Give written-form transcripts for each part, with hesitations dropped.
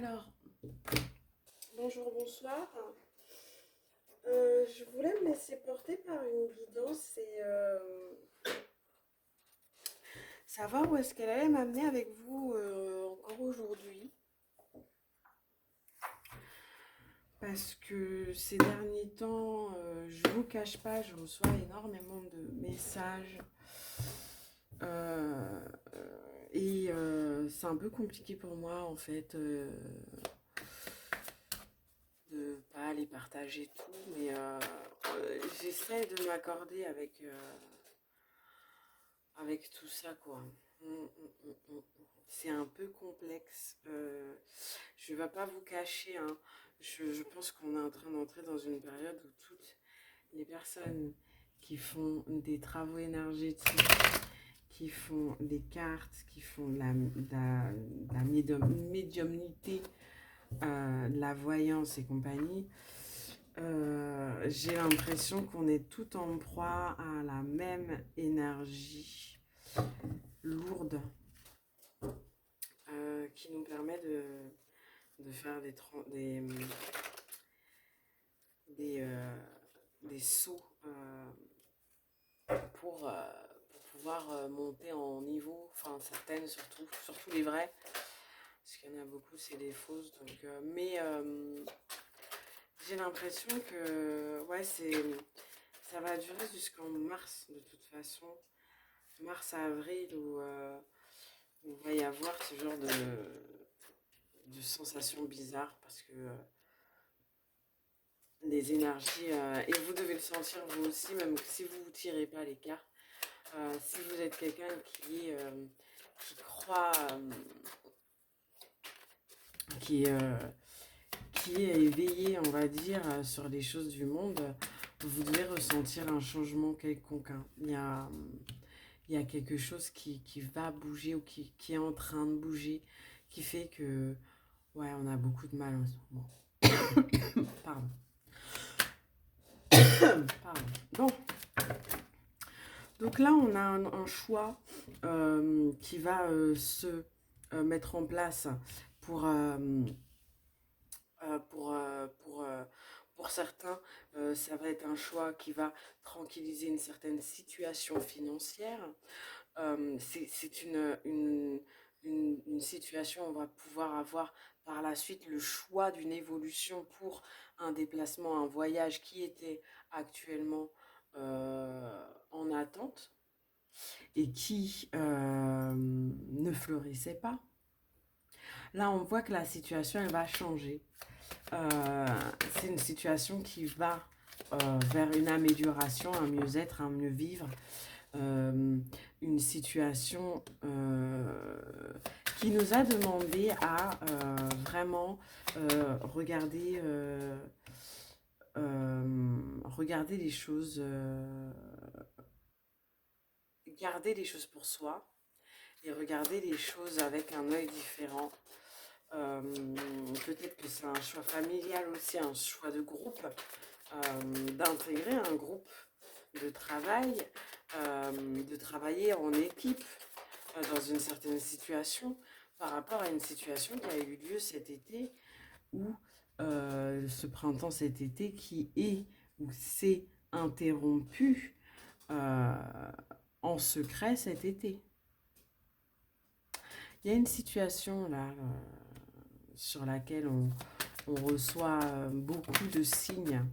Alors, bonjour, bonsoir. Je voulais me laisser porter par une guidance et savoir où est-ce qu'elle allait m'amener avec vous encore aujourd'hui. Parce que ces derniers temps, je vous cache pas, je reçois énormément de messages. euh, c'est un peu compliqué pour moi en fait de pas les partager tout, mais j'essaie de m'accorder avec tout ça, quoi. C'est un peu complexe. Je ne vais pas vous cacher, hein. Je pense qu'on est en train d'entrer dans une période où toutes les personnes qui font des travaux énergétiques, qui font des cartes, qui font de la médiumnité, de la voyance et compagnie, j'ai l'impression qu'on est tout en proie à la même énergie lourde qui nous permet de faire des, euh, des sauts pour pouvoir monter en niveau, enfin certaines surtout les vraies, parce qu'il y en a beaucoup, c'est des fausses. Donc, j'ai l'impression que ouais, ça va durer jusqu'en mars de toute façon, mars à avril, où il va y avoir ce genre de sensations bizarres parce que les énergies, et vous devez le sentir vous aussi, même si vous ne tirez pas les cartes, si vous êtes quelqu'un qui croit, qui, euh, qui est éveillé, on va dire, sur les choses du monde, vous devez ressentir un changement quelconque, hein. Il y a quelque chose qui va bouger ou qui est en train de bouger, qui fait que, ouais, on a beaucoup de mal en ce moment. Pardon. Pardon. Bon, donc là, on a un choix qui va se mettre en place pour, euh, pour, pour certains. Ça va être un choix qui va tranquilliser une certaine situation financière. C'est une situation où on va pouvoir avoir par la suite le choix d'une évolution pour un déplacement, un voyage qui était actuellement en attente et qui ne fleurissait pas. Là, on voit que la situation, elle va changer. C'est une situation qui va vers une amélioration, un mieux-être, un mieux vivre. Une situation qui nous a demandé à vraiment regarder les choses, garder les choses pour soi et regarder les choses avec un œil différent. Euh, Peut-être que c'est un choix familial aussi, un choix de groupe, d'intégrer un groupe de travail, de travailler en équipe dans une certaine situation par rapport à une situation qui a eu lieu cet été ou ce printemps cet été qui est ou s'est interrompu euh, en secret cet été. Il y a une situation là sur laquelle on reçoit beaucoup de signes.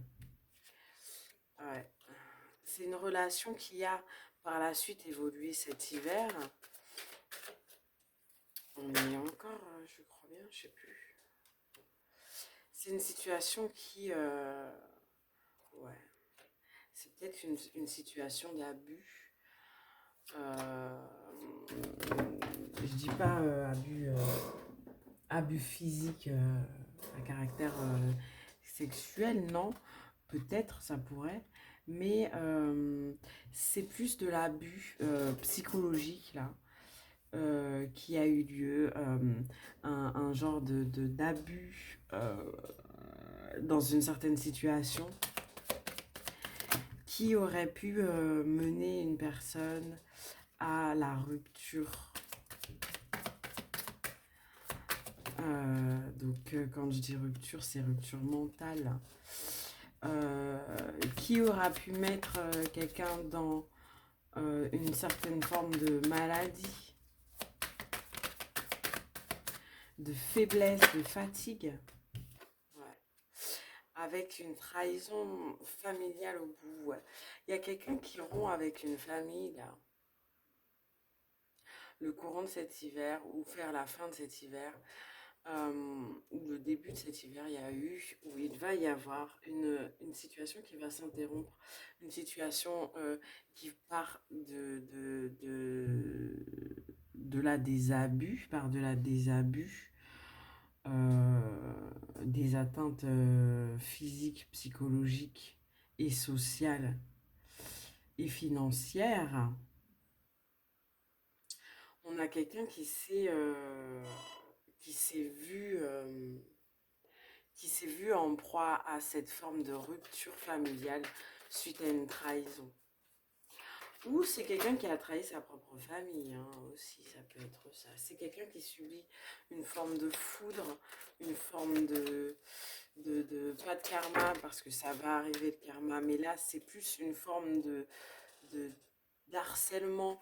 Ouais. C'est une relation qui a par la suite évolué cet hiver. On y est encore, je crois bien, je sais plus. C'est une situation qui, ouais, c'est peut-être une situation d'abus. Euh, je dis pas abus physique à caractère sexuel, non. Peut-être, ça pourrait. Mais c'est plus de l'abus psychologique, là. Qui a eu lieu, un genre d'abus dans une certaine situation qui aurait pu mener une personne à la rupture Quand je dis rupture, c'est rupture mentale. Qui aura pu mettre quelqu'un dans une certaine forme de maladie, de faiblesse, de fatigue, ouais. Avec une trahison familiale au bout. Ouais. Il y a quelqu'un qui rompt avec une famille, là, le courant de cet hiver, ou vers la fin de cet hiver, ou le début de cet hiver, il y a eu, où il va y avoir une situation qui va s'interrompre, une situation qui part de là des abus, par de là des abus, des atteintes physiques, psychologiques et sociales et financières. On a quelqu'un qui s'est vu en proie à cette forme de rupture familiale suite à une trahison. Ou c'est quelqu'un qui a trahi sa propre famille, hein, aussi, ça peut être ça. C'est quelqu'un qui subit une forme de foudre, une forme pas de karma, parce que ça va arriver de karma, mais là, c'est plus une forme de d'harcèlement.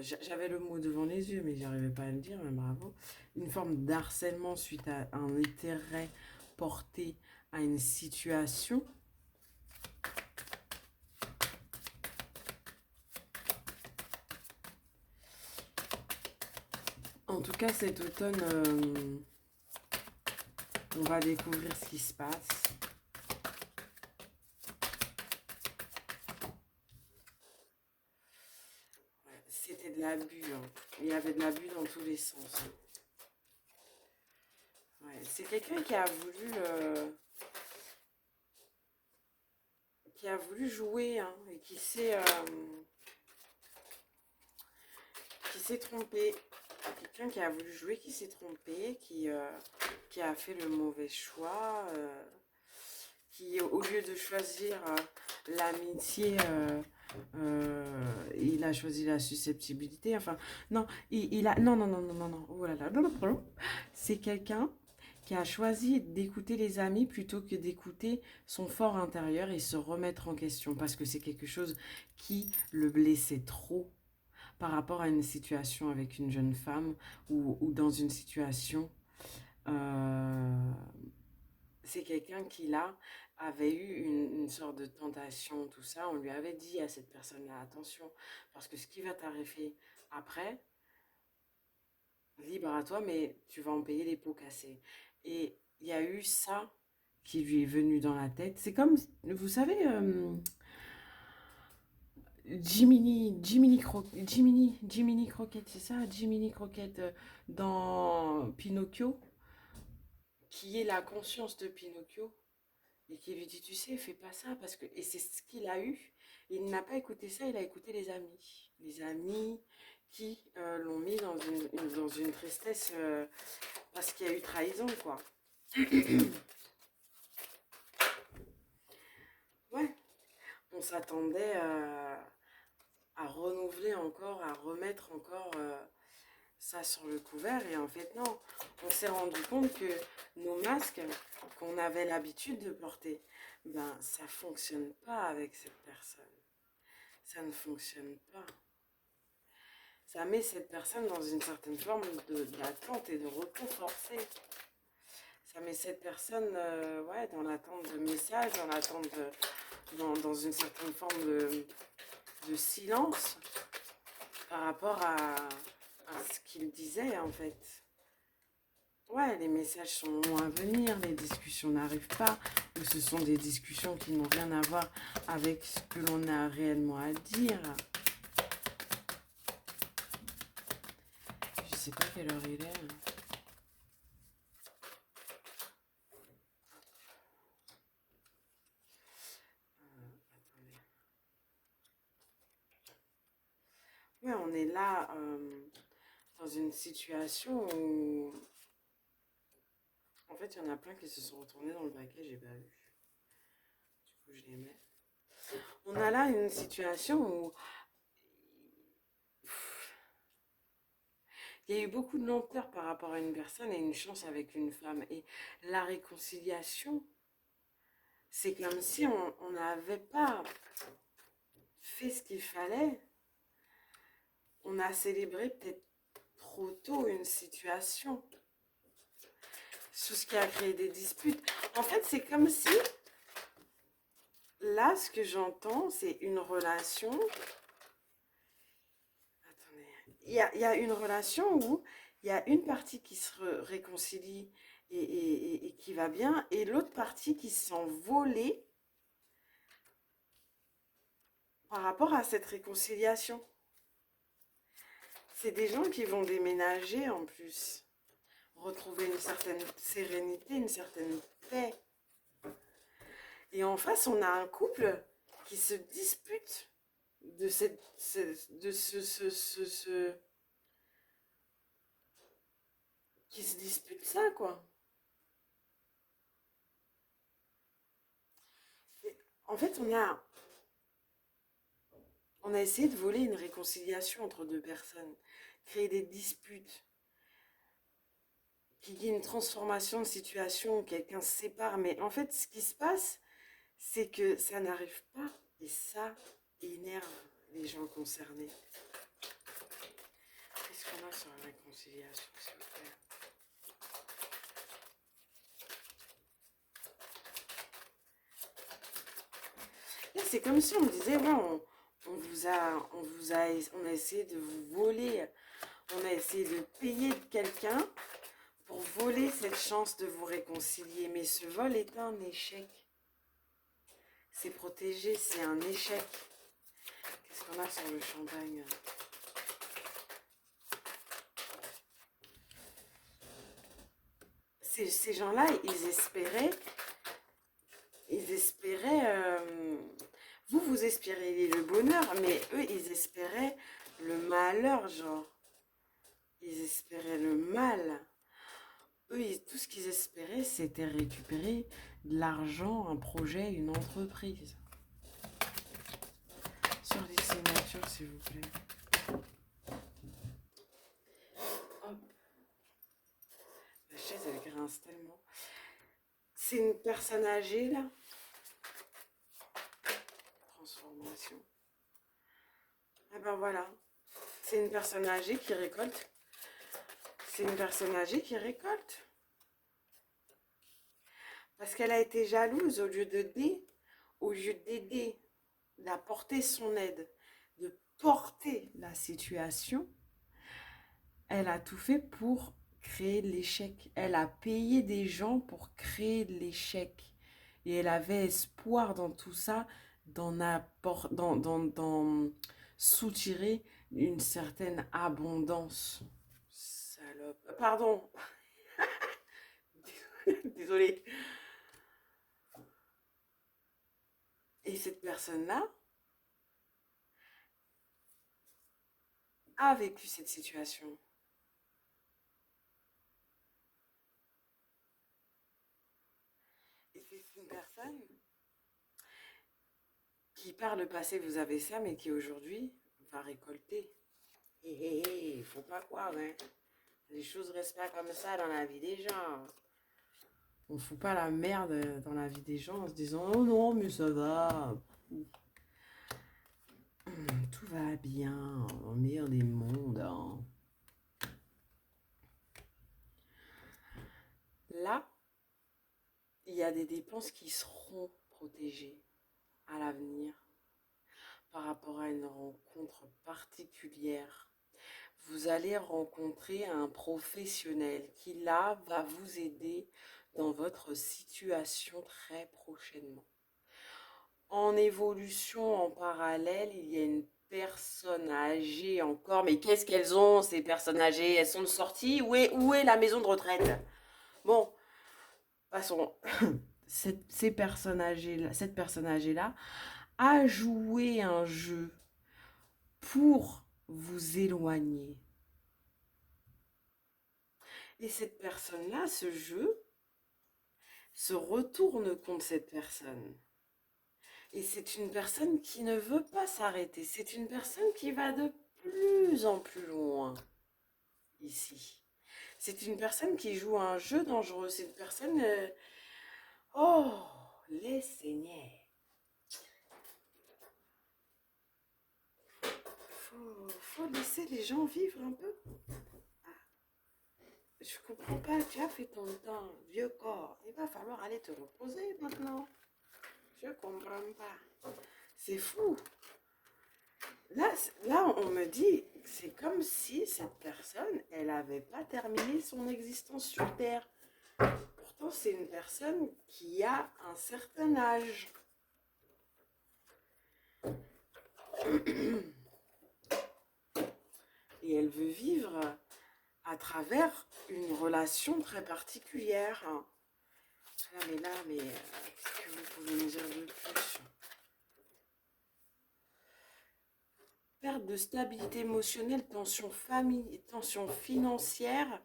J'avais le mot devant les yeux, mais j'arrivais pas à le dire, mais bravo. Une forme d'harcèlement suite à un intérêt porté à une situation. En tout cas, cet automne, on va découvrir ce qui se passe. Ouais, c'était de l'abus, hein. Il y avait de l'abus dans tous les sens, hein. Ouais, c'est quelqu'un qui a voulu jouer, hein, et qui s'est trompé. Quelqu'un qui a voulu jouer, qui s'est trompé, qui a fait le mauvais choix, qui au lieu de choisir l'amitié, il a choisi la susceptibilité. Enfin, non, il a, non, non, non, non, non, non, oh là là, c'est quelqu'un qui a choisi d'écouter les amis plutôt que d'écouter son fort intérieur et se remettre en question parce que c'est quelque chose qui le blessait trop par rapport à une situation avec une jeune femme ou dans une situation. euh, c'est quelqu'un qui là avait eu une sorte de tentation, tout ça. On lui avait dit à cette personne-là, attention, parce que ce qui va t'arriver après, libre à toi, mais tu vas en payer les pots cassés. Et il y a eu ça qui lui est venu dans la tête. C'est comme, vous savez, Jiminy Croquette, c'est ça, Jiminy Croquette dans Pinocchio, qui est la conscience de Pinocchio et qui lui dit, tu sais, fais pas ça parce que, et c'est ce qu'il a eu. Il n'a pas écouté ça, il a écouté les amis qui l'ont mis dans une tristesse parce qu'il y a eu trahison, quoi. Ouais, on s'attendait à renouveler encore, à remettre encore ça sur le couvert et en fait non, on s'est rendu compte que nos masques qu'on avait l'habitude de porter, ben ça fonctionne pas avec cette personne, ça ne fonctionne pas. Ça met cette personne dans une certaine forme d'attente et de repos forcé. Ça met cette personne ouais, dans l'attente de messages, dans l'attente dans une certaine forme de silence par rapport à ce qu'il disait en fait. Ouais, les messages sont longs à venir, les discussions n'arrivent pas, ou ce sont des discussions qui n'ont rien à voir avec ce que l'on a réellement à dire. Je sais pas quelle heure il est. Attendez. Ouais, on est là dans une situation où, en fait, il y en a plein qui se sont retournés dans le paquet, j'ai pas vu. Du coup, je les mets. On a là une situation où Il y a eu beaucoup de lenteur par rapport à une personne et une chance avec une femme. Et la réconciliation, c'est comme si on n'avait pas fait ce qu'il fallait. On a célébré peut-être trop tôt une situation. Ce qui a créé des disputes. En fait, c'est comme si, là, ce que j'entends, c'est une relation. Attendez. Il y a une relation où il y a une partie qui se réconcilie et qui va bien, et l'autre partie qui se sent volée par rapport à cette réconciliation. C'est des gens qui vont déménager en plus, retrouver une certaine sérénité, une certaine paix. Et en face, on a un couple qui se dispute de cette, de qui se dispute ça, quoi. Et en fait, on a essayé de voler une réconciliation entre deux personnes, créer des disputes, qu'il y ait une transformation de situation, où quelqu'un se sépare. Mais en fait, ce qui se passe, c'est que ça n'arrive pas et ça énerve les gens concernés. Qu'est-ce qu'on a sur la réconciliation, s'il vous plaît? Là, c'est comme si on me disait, ouais, on a essayé de vous voler, on a essayé de payer quelqu'un pour voler cette chance de vous réconcilier. Mais ce vol est un échec. C'est protégé, c'est un échec. Qu'est-ce qu'on a sur le champagne? Ces gens-là, vous espériez le bonheur, mais eux, ils espéraient le malheur, genre. Ils espéraient le mal. Eux, tout ce qu'ils espéraient, c'était récupérer de l'argent, un projet, une entreprise. Sur les signatures, s'il vous plaît. Hop, la chaise, elle grince tellement. C'est une personne âgée, là. Transformation. Eh ben voilà. C'est une personne âgée qui récolte. C'est une personne âgée qui récolte. Parce qu'elle a été jalouse au lieu d'aider, d'apporter son aide, de porter la situation, elle a tout fait pour créer l'échec. Elle a payé des gens pour créer l'échec. Et elle avait espoir dans tout ça, d'en soutirer une certaine abondance. Salope. Pardon. Désolée. Et cette personne-là a vécu cette situation. Et c'est une personne qui, par le passé, vous avez ça, mais qui aujourd'hui va récolter. Hé, hé, hé, faut pas croire, hein. Les choses restent pas comme ça dans la vie des gens. On fout pas la merde dans la vie des gens en se disant oh non, mais ça va. Tout va bien, au meilleur des mondes, hein. Là, il y a des dépenses qui seront protégées à l'avenir par rapport à une rencontre particulière. Vous allez rencontrer un professionnel qui là va vous aider dans votre situation très prochainement. En évolution, en parallèle, il y a une personne âgée encore. Mais qu'est-ce qu'elles ont, ces personnes âgées? Elles sont de sortie? Où est la maison de retraite? Bon, passons. Cette personne âgée-là a joué un jeu pour vous éloigner. Et cette personne-là, ce jeu, se retourne contre cette personne. Et c'est une personne qui ne veut pas s'arrêter. C'est une personne qui va de plus en plus loin. ici. C'est une personne qui joue à un jeu dangereux. C'est une personne... Oh, les seigneurs. Faut laisser les gens vivre un peu. Je comprends pas, tu as fait ton temps, vieux corps. Il va falloir aller te reposer maintenant. Je comprends pas. C'est fou. Là, on me dit, c'est comme si cette personne, elle n'avait pas terminé son existence sur Terre. Pourtant, c'est une personne qui a un certain âge. Et elle veut vivre à travers une relation très particulière. Qu'est-ce que vous pouvez me dire de plus? Perte de stabilité émotionnelle, tension financière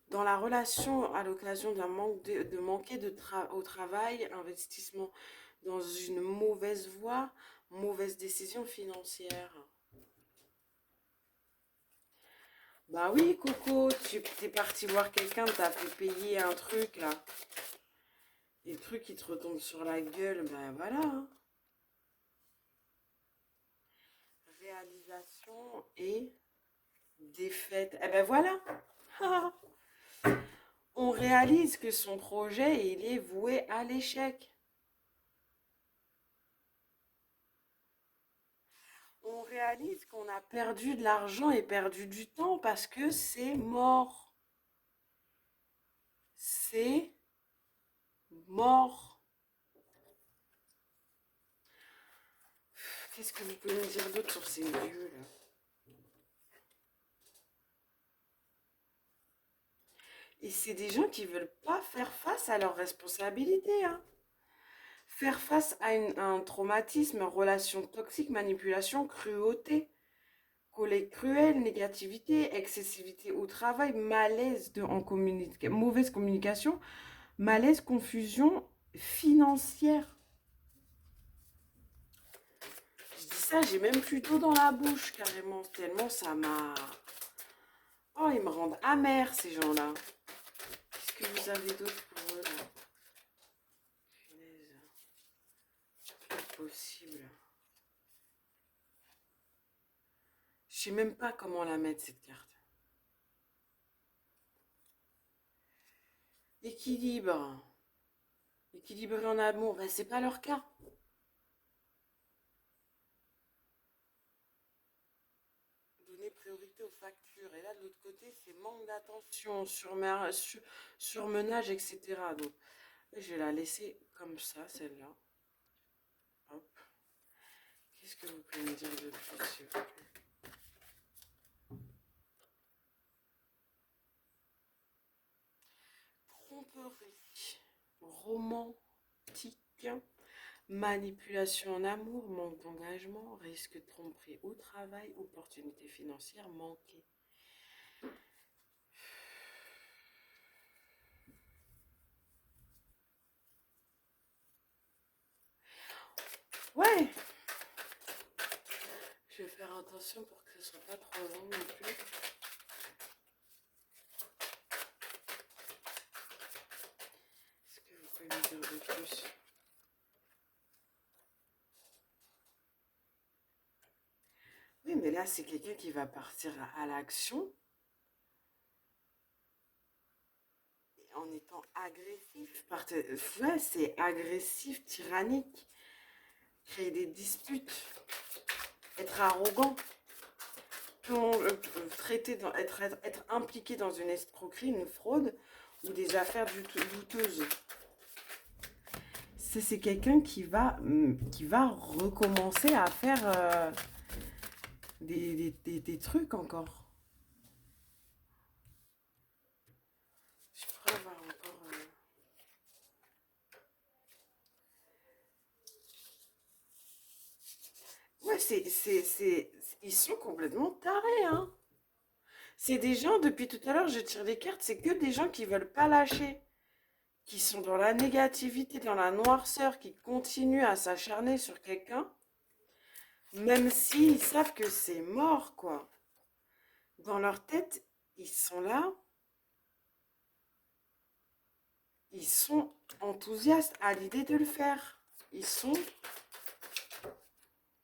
dans la relation à l'occasion d'un manque de manquer au travail, investissement dans une mauvaise voie, mauvaise décision financière. Bah oui, Coco, tu t'es parti voir quelqu'un, t'as fait payer un truc là. Et le truc qui te retombe sur la gueule, ben voilà, hein. Réalisation et défaite. Eh ben voilà. On réalise que son projet, il est voué à l'échec. On réalise qu'on a perdu de l'argent et perdu du temps parce que c'est mort. C'est mort. Qu'est-ce que vous pouvez me dire d'autre sur ces lieux là? Et c'est des gens qui veulent pas faire face à leurs responsabilités, hein. Faire face à un traumatisme, relation toxique, manipulation, cruauté, collègue cruel, négativité, excessivité au travail, mauvaise communication, malaise, confusion financière. Je dis ça, j'ai même plus d'eau dans la bouche carrément, tellement ça m'a... Oh, ils me rendent amère ces gens-là. Qu'est-ce que vous avez d'autre pour eux là? Punaise, c'est pas possible. Je sais même pas comment la mettre cette carte. Équilibre. Équilibré en amour, ben, c'est pas leur cas. Donner priorité aux factures. Et là, de l'autre côté, c'est manque d'attention, surmenage, etc. Donc, je vais la laisser comme ça, celle-là. Hop. Qu'est-ce que vous pouvez me dire de plus, s'il vous plaît? Tromperie. Romantique. Manipulation en amour, manque d'engagement, risque de tromperie au travail, opportunité financière manquée. Ouais, je vais faire attention pour que ce soit pas trop long non plus. Est-ce que vous pouvez me dire de plus? Oui, mais là, c'est quelqu'un qui va partir à l'action en étant agressif. Ouais, c'est agressif, tyrannique, créer des disputes, être arrogant, être impliqué dans une escroquerie, une fraude ou des affaires douteuses. C'est quelqu'un qui va recommencer à faire des trucs encore. Je pourrais avoir encore... Ouais, ils sont complètement tarés, hein. C'est des gens, depuis tout à l'heure, je tire les cartes, c'est que des gens qui veulent pas lâcher, qui sont dans la négativité, dans la noirceur, qui continuent à s'acharner sur quelqu'un, même s'ils savent que c'est mort, quoi. Dans leur tête, Ils sont là, ils sont enthousiastes à l'idée de le faire. Ils sont,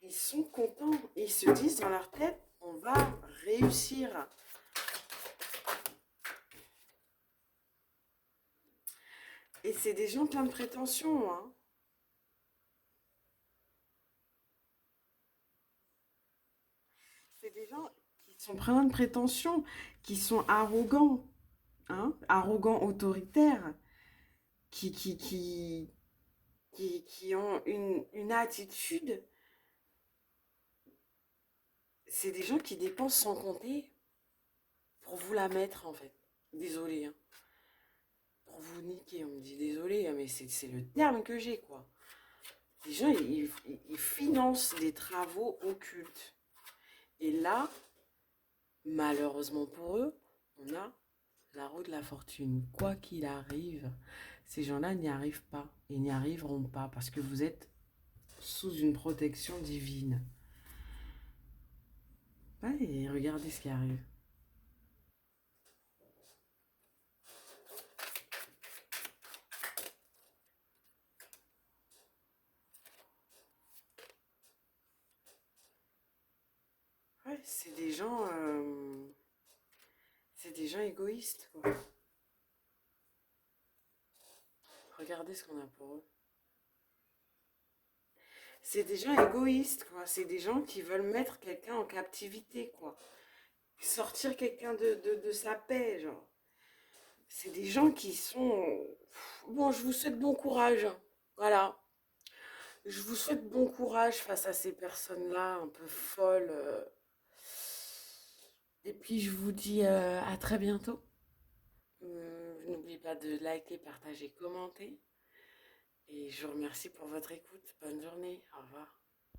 ils sont contents. Ils se disent dans leur tête, on va réussir. Et c'est des gens pleins de prétentions, hein. C'est des gens qui sont pleins de prétentions, qui sont arrogants, hein, arrogants, autoritaires, qui, qui, qui, qui ont une attitude. C'est des gens qui dépensent sans compter pour vous la mettre, en fait. Désolé, hein. Pour vous niquer, on me dit désolé, hein, mais c'est le terme que j'ai, quoi. Les gens, ils financent des travaux occultes. Et là, malheureusement pour eux, on a la roue de la fortune. Quoi qu'il arrive, ces gens-là n'y arrivent pas et n'y arriveront pas parce que vous êtes sous une protection divine. Ouais, et regardez ce qui arrive. Ouais, c'est des gens égoïstes, quoi. Regardez ce qu'on a pour eux. C'est des gens égoïstes, quoi. C'est des gens qui veulent mettre quelqu'un en captivité, quoi. Sortir quelqu'un de sa paix, genre. C'est des gens qui sont... Bon, je vous souhaite bon courage. Voilà. Je vous souhaite bon courage face à ces personnes-là un peu folles. Et puis, je vous dis à très bientôt. N'oubliez pas de liker, partager, commenter. Et je vous remercie pour votre écoute. Bonne journée. Au revoir.